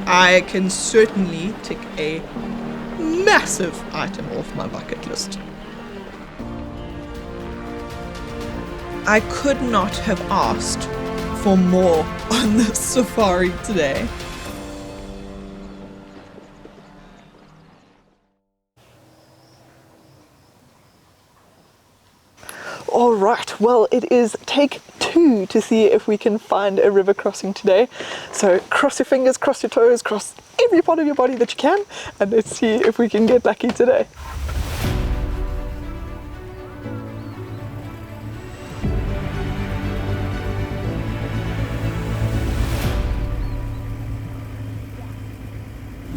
I can certainly tick a massive item off my bucket list. I could not have asked for more on this safari today. All right, well, it is take 2 to see if we can find a river crossing today. So cross your fingers, cross your toes, cross every part of your body that you can, and let's see if we can get lucky today.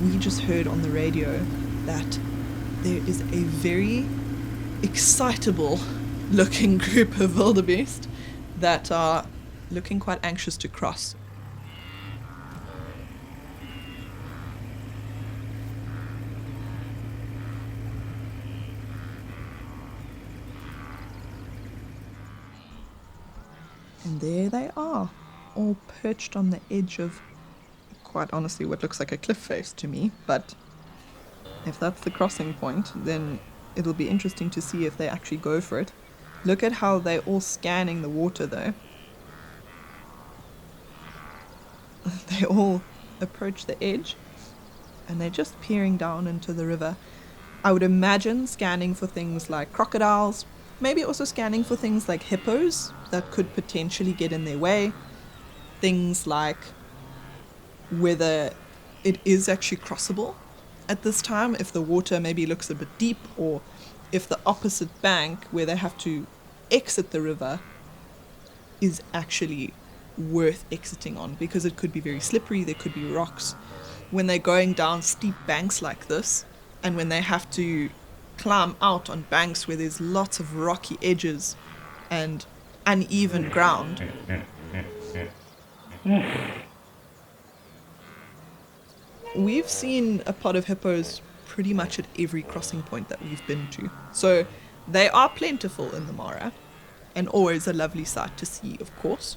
We just heard on the radio that there is a very excitable looking group of wildebeest that are looking quite anxious to cross. And there they are, all perched on the edge of, quite honestly, what looks like a cliff face to me, but if that's the crossing point, then it'll be interesting to see if they actually go for it. Look at how they're all scanning the water though. They all approach the edge and they're just peering down into the river. I would imagine scanning for things like crocodiles, maybe also scanning for things like hippos that could potentially get in their way. Things like whether it is actually crossable at this time, if the water maybe looks a bit deep, or if the opposite bank where they have to exit the river is actually worth exiting on, because it could be very slippery, there could be rocks. When they're going down steep banks like this, and when they have to climb out on banks where there's lots of rocky edges and uneven ground, we've seen a pod of hippos pretty much at every crossing point that we've been to. So they are plentiful in the Mara, and always a lovely sight to see, of course.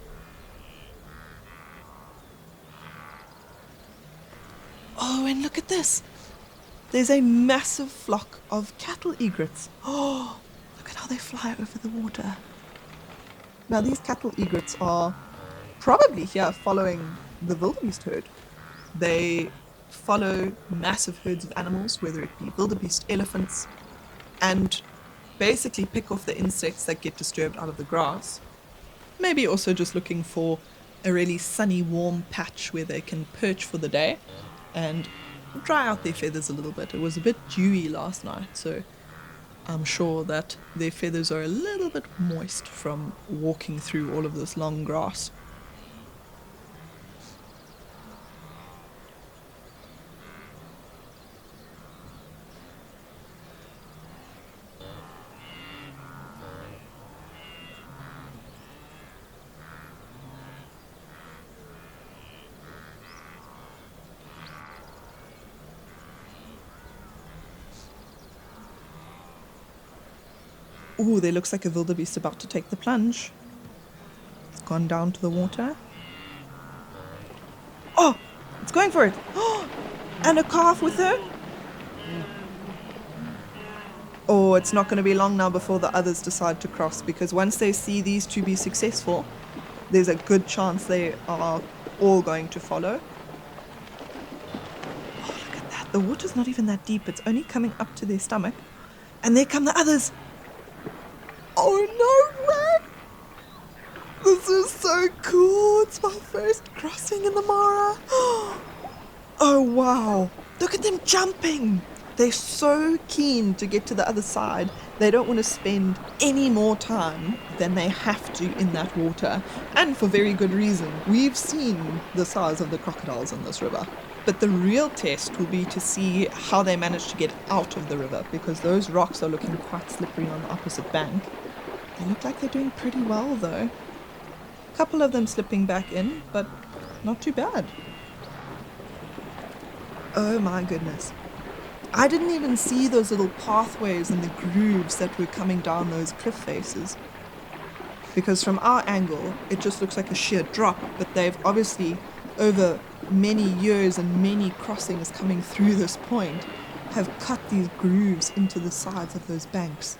Oh, and look at this. There's a massive flock of cattle egrets. Oh, look at how they fly over the water. Now, these cattle egrets are probably here following the wildebeest herd. They follow massive herds of animals, whether it be wildebeest, elephants, and basically pick off the insects that get disturbed out of the grass. Maybe also just looking for a really sunny, warm patch where they can perch for the day and dry out their feathers a little bit. It was a bit dewy last night, so I'm sure that their feathers are a little bit moist from walking through all of this long grass. Ooh, there looks like a wildebeest about to take the plunge. It's gone down to the water. Oh, it's going for it. Oh, and a calf with her. Oh, it's not going to be long now before the others decide to cross, because once they see these two be successful, there's a good chance they are all going to follow. Oh, look at that. The water's not even that deep. It's only coming up to their stomach. And there come the others. Oh, no way! This is so cool. It's my first crossing in the Mara. Oh, wow. Look at them jumping. They're so keen to get to the other side. They don't want to spend any more time than they have to in that water. And for very good reason. We've seen the size of the crocodiles in this river. But the real test will be to see how they manage to get out of the river, because those rocks are looking quite slippery on the opposite bank. They look like they're doing pretty well, though. A couple of them slipping back in, but not too bad. Oh my goodness. I didn't even see those little pathways and the grooves that were coming down those cliff faces. Because from our angle, it just looks like a sheer drop, but they've obviously over many years and many crossings coming through this point, have cut these grooves into the sides of those banks.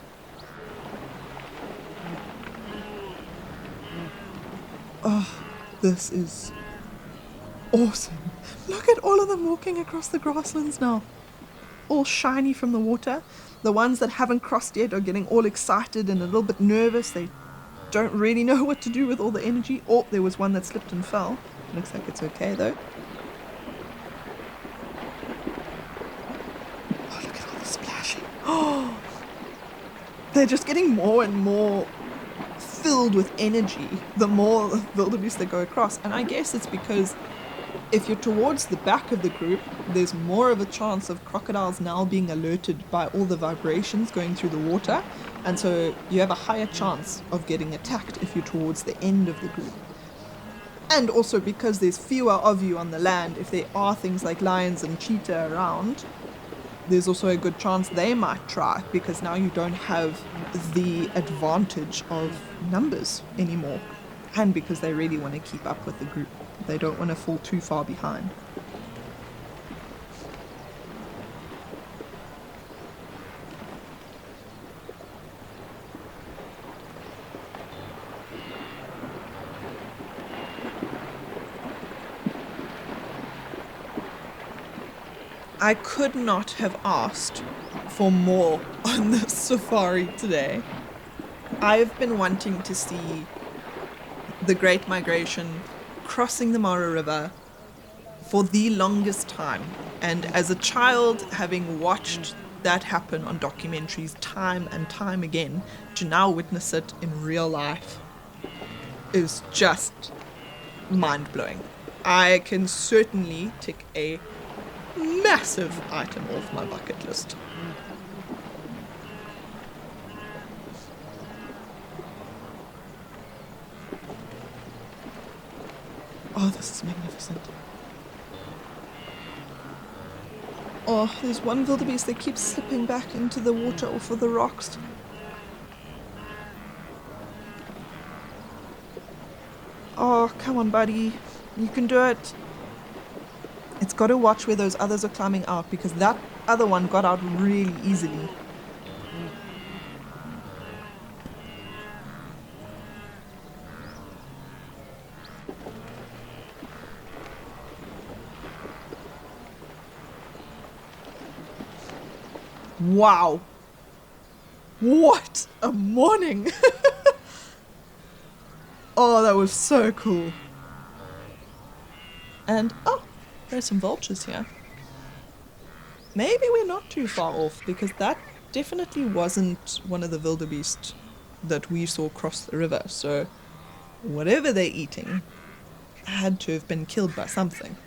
Oh, this is awesome. Look at all of them walking across the grasslands now. All shiny from the water. The ones that haven't crossed yet are getting all excited and a little bit nervous. They don't really know what to do with all the energy. Oh, there was one that slipped and fell. Looks like it's okay though. Oh, look at all the splashing. Oh, they're just getting more and more filled with energy the more wildebeest they go across. And I guess it's because if you're towards the back of the group, there's more of a chance of crocodiles now being alerted by all the vibrations going through the water, and so you have a higher chance of getting attacked if you're towards the end of the group. And also because there's fewer of you on the land, if there are things like lions and cheetah around, there's also a good chance they might try, because now you don't have the advantage of numbers anymore, and because they really want to keep up with the group. They don't want to fall too far behind. I could not have asked for more on this safari today. I've been wanting to see the Great Migration crossing the Mara River for the longest time. And as a child, having watched that happen on documentaries time and time again, to now witness it in real life is just mind-blowing. I can certainly tick a massive item off my bucket list. Oh, this is magnificent. Oh, there's one wildebeest that keeps slipping back into the water off of the rocks. Oh, come on, buddy. You can do it. It's got to watch where those others are climbing out, because that other one got out really easily. Wow. What a morning. Oh, that was so cool. And, oh, there's some vultures here. Maybe we're not too far off, because that definitely wasn't one of the wildebeest that we saw cross the river. So whatever they're eating had to have been killed by something.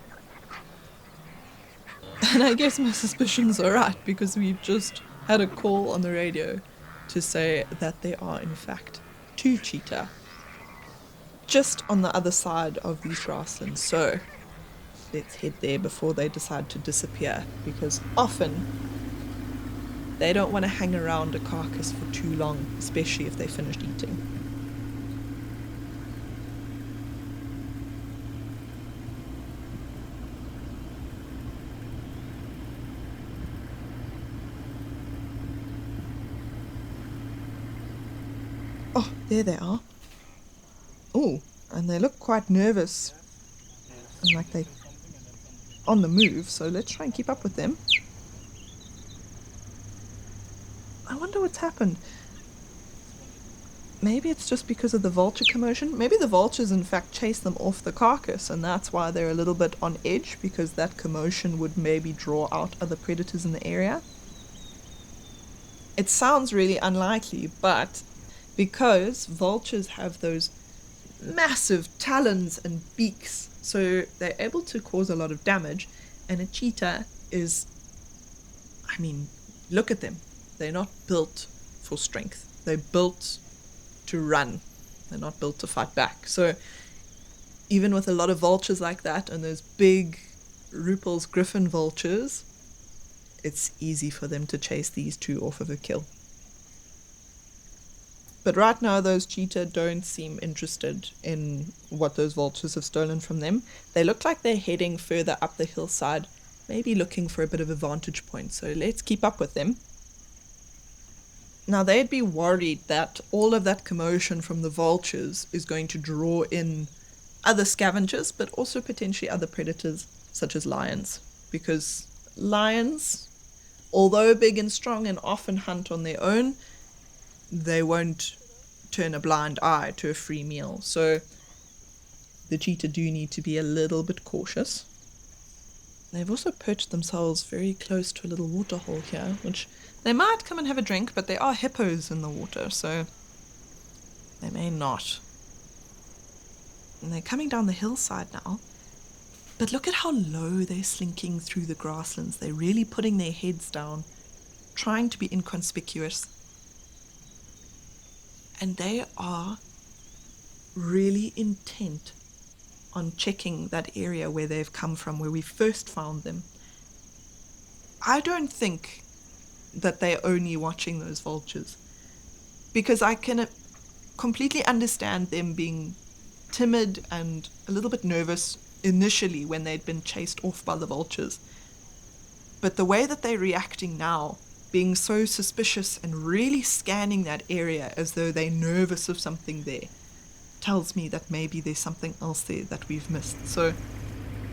And I guess my suspicions are right, because we've just had a call on the radio to say that there are in fact 2 cheetah just on the other side of these grasslands. So let's head there before they decide to disappear, because often they don't want to hang around a carcass for too long, especially if they finished eating. Oh, there they are. Oh, and they look quite nervous and like they on the move, so let's try and keep up with them. I wonder what's happened. Maybe it's just because of the vulture commotion. Maybe the vultures in fact chased them off the carcass, and that's why they're a little bit on edge, because that commotion would maybe draw out other predators in the area. It sounds really unlikely, but because vultures have those massive talons and beaks, so they're able to cause a lot of damage, and a cheetah is, I mean, look at them. They're not built for strength. They're built to run. They're not built to fight back. So even with a lot of vultures like that, and those big Ruppel's griffin vultures, it's easy for them to chase these 2 off of a kill. But right now, those cheetah don't seem interested in what those vultures have stolen from them. They look like they're heading further up the hillside, maybe looking for a bit of a vantage point. So let's keep up with them. Now, they'd be worried that all of that commotion from the vultures is going to draw in other scavengers, but also potentially other predators, such as lions. Because lions, although big and strong and often hunt on their own, they won't turn a blind eye to a free meal. So the cheetah do need to be a little bit cautious. They've also perched themselves very close to a little waterhole here, which they might come and have a drink, but there are hippos in the water, so they may not. And they're coming down the hillside now. But look at how low they're slinking through the grasslands. They're really putting their heads down, trying to be inconspicuous. And they are really intent on checking that area where they've come from, where we first found them. I don't think that they're only watching those vultures, because I can completely understand them being timid and a little bit nervous initially when they'd been chased off by the vultures. But the way that they're reacting now, being so suspicious and really scanning that area as though they're nervous of something there, tells me that maybe there's something else there that we've missed. So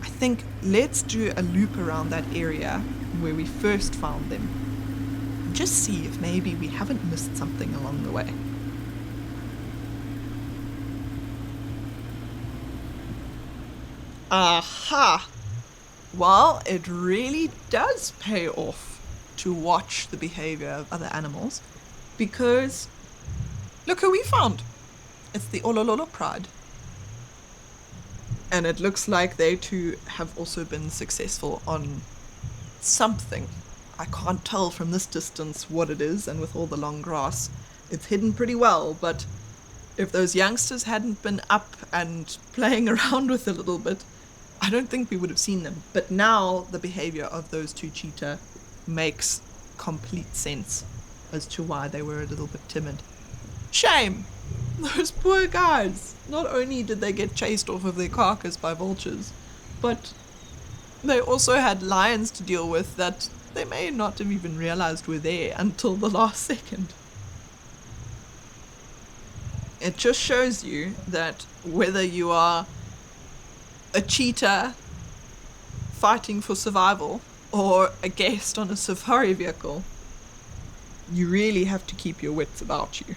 I think let's do a loop around that area where we first found them and just see if maybe we haven't missed something along the way. Aha! Well, it really does pay off to watch the behavior of other animals, because look who we found. It's the Olololo Pride. And it looks like they too have also been successful on something. I can't tell from this distance what it is, and with all the long grass, it's hidden pretty well, but if those youngsters hadn't been up and playing around with it a little bit, I don't think we would have seen them. But now the behavior of those two cheetah makes complete sense as to why they were a little bit timid. Shame! Those poor guys. Not only did they get chased off of their carcass by vultures, but they also had lions to deal with that they may not have even realized were there until the last second. It just shows you that whether you are a cheetah fighting for survival or a guest on a safari vehicle, you really have to keep your wits about you.